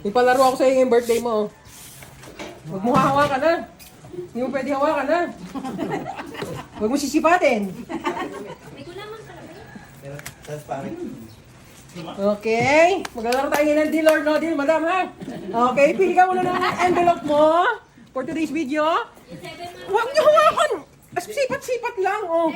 Ipalaro ako sa iyo yung birthday mo. Huwag mo hawakan na. Hindi mo pwede hawakan na. Huwag mo sisipatin. Okay. Maglalaro tayo ngayon ng deal or no deal, madam ha? Okay, pili ka muna ng envelope mo for today's video. Huwag niyo hawakan. Sipat-sipat lang. Oh.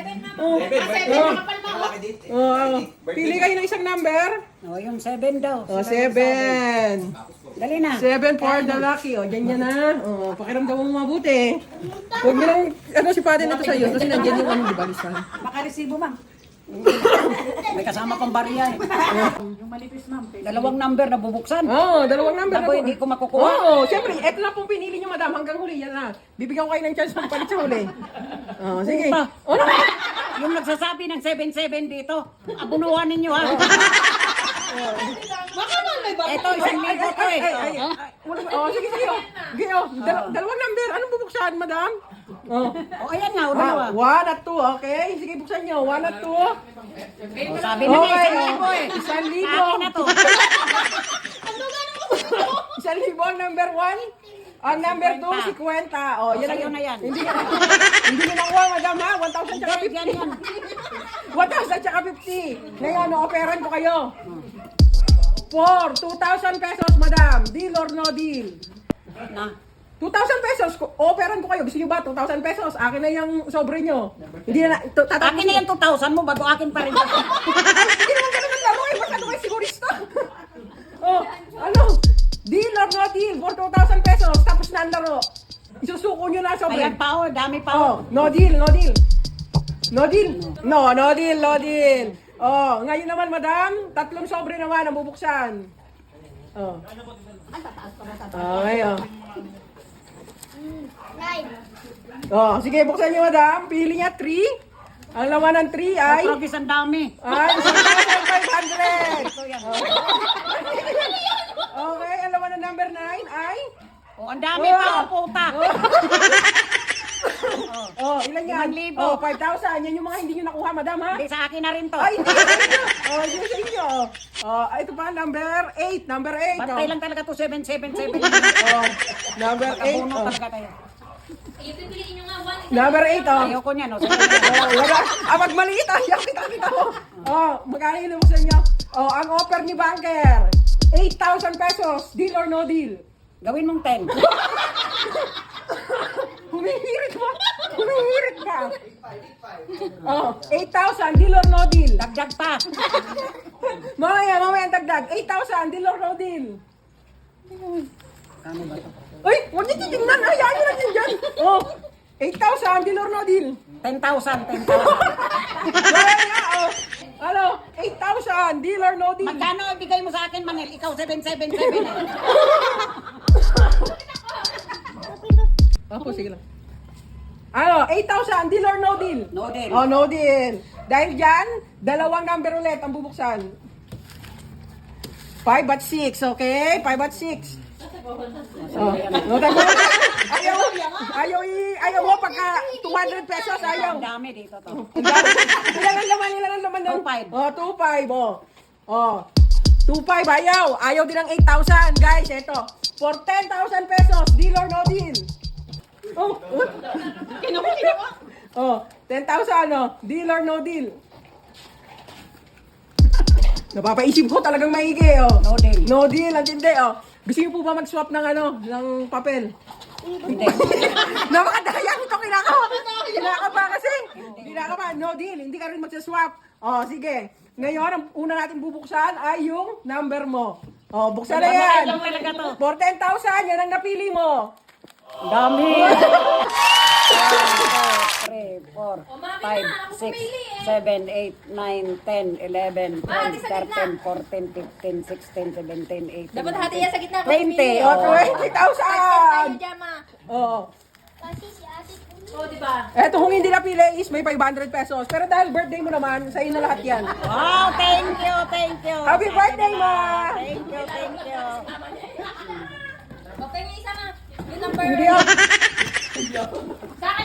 Pili kayo ng isang number. Yung 7 daw. 7. Dali na. 7 for the lucky. O, ganyan na. O, pakiramdam mo mabuti. Huwag mo lang, sipatin na to sa'yo. Kasi nandiyan yung di ba, listahan. Makaresibo, ma'am. May kasama pang bariya eh. Yung manipis, ma'am. 2 number na bubuksan. Oo, 2 number Ako, hindi ko makukuha. Oo, siyempre, eto lang pong pinili nyo, madam. Hanggang huli, yan na. Bibigyan ko kayo ng chance magpalit sa huli. Oo, sige. Pa. Ano? Yung nagsasabi ng 7-7 dito, abunuhan ninyo ha. Ito, 1,000 to eh. Oo, sige, sige. Sige, oh. 2 number. Anong bubuksan, madam? Oh. O, ayan nga, dalawa. 1 at 2, okay? Sige, buksan nyo. 1 at 2. O, sabi na nga, 1,000 eh. 1,000. Akin na to. 1,000 ang number 1. Ang number 2, 50. Oh, yan Sa'yo na yan. Hindi nyo nakuha, madam ha? 1,000 tsaka 50. Yan, yan. 1,000 tsaka 50. Ngayon, operan ko kayo. For 2,000 pesos, madam. Deal or no deal? Na. 2,000 pesos, operan ko kayo. Gusto nyo ba? 2,000 pesos. Akin na yung sobre nyo. Hindi na, Akin na yung 2,000 mo, bago akin pa rin. Hindi naman ganun ang laro eh. Masyado kayo sigurista. Oh, ano? Deal or no deal for 2,000 pesos. Tapos na ang laro. Isusuko nyo na ang sobre. Ayan pa o, dami pa o. Oh, no deal, no deal. No deal? No, no deal, no deal. Oh, ngayon naman, madam, 3 sobre naman ang bubuksan. Oh. Okay, oh. Oh, sige, buksan niyo, madam. Pili niya 3. Ang laman ng 3 ay... Progress ang dami. Ay, 1,500. Okay, ang laman ng number 9 ay... O, ang dami pa o, puta. Oh, ilan yan? 5,000. Oh, 5,000. Yan yung mga hindi nyo nakuha, madam, ha? Hindi, sa akin na rin to. Ay, hindi sa inyo. Oh, hindi sa inyo. Oh, ito pa, number 8. Number 8. Bantay lang talaga to 777. Oh, number 8. Kabuno Oh. talaga kayo. Number 8, oh. Ayoko niya, no? Oh, wala. Ah, pag maliit, ah. Yan, kita mo. Oh, magkano yung sa inyo? Oh, ang offer ni banker. 8,000 pesos. Deal or no deal? Gawin mong 10. Humihirit mo. Humihirit ka. Oh, 8,000. Deal or no deal? Dagdag pa. Mamaya ang dagdag. 8,000. Deal or no deal? Kano ba to? Ay, huwag niyo titignan. Hayaan niyo lang yun dyan. Oh, 8,000. Deal or no deal? 10,000, 10,000. Mamaya, oh. Ano? 8,000. Deal or no deal? Magkano ibigay mo sa akin, Manel? Ikaw 777 eh. Ako, sige lang. Ano? 8,000. Deal or no deal? No deal. Oh, no deal. Dahil dyan, 2 number ulit ang bubuksan. 5 at 6, okay? 5 at 6. Oh, no, ayaw mo pagka 200 pesos, ayaw. Ang dami dito to. Ilan ang laman nun? 2,500. Oh, 2,500, oh. Oh, 2,500, ayaw. Ayaw din ng 8,000, guys, eto. For 10,000 pesos, deal or no deal? Oh, kinuha. Oh, 10,000, oh. Deal or no deal? Napapaisip ko talagang maigi, oh. No deal. No deal, ang tindi, oh. Gusto niyo po ba mag-swap ng ng papel? Hindi. Napakadaya ito, kinakaba kasi. Kinakaba, no deal, hindi ka rin magsaswap. Oh, sige. Ngayon, ang una natin bubuksan ay yung number mo. Oh, buksan na yan. Lang talaga to. For 10,000, yan ang napili mo. Ang dami. 1, 2, 3, 4, 5, 6, 7, 8, 9, 10, 11, 12, 13, 14, 15, 16, 17, 18, Dapat hati yan sa gitna. 20. Oh, Oh. 20,000. Jama. Oh. Oo, di ba? Eto, kung hindi napili is may 500 pesos. Pero dahil birthday mo naman, sa na lahat yan. Wow, thank you, thank you. Happy birthday, Ma! Thank you, thank you. Okay, may isa na. Yung number. Hindi, oh. Sa akin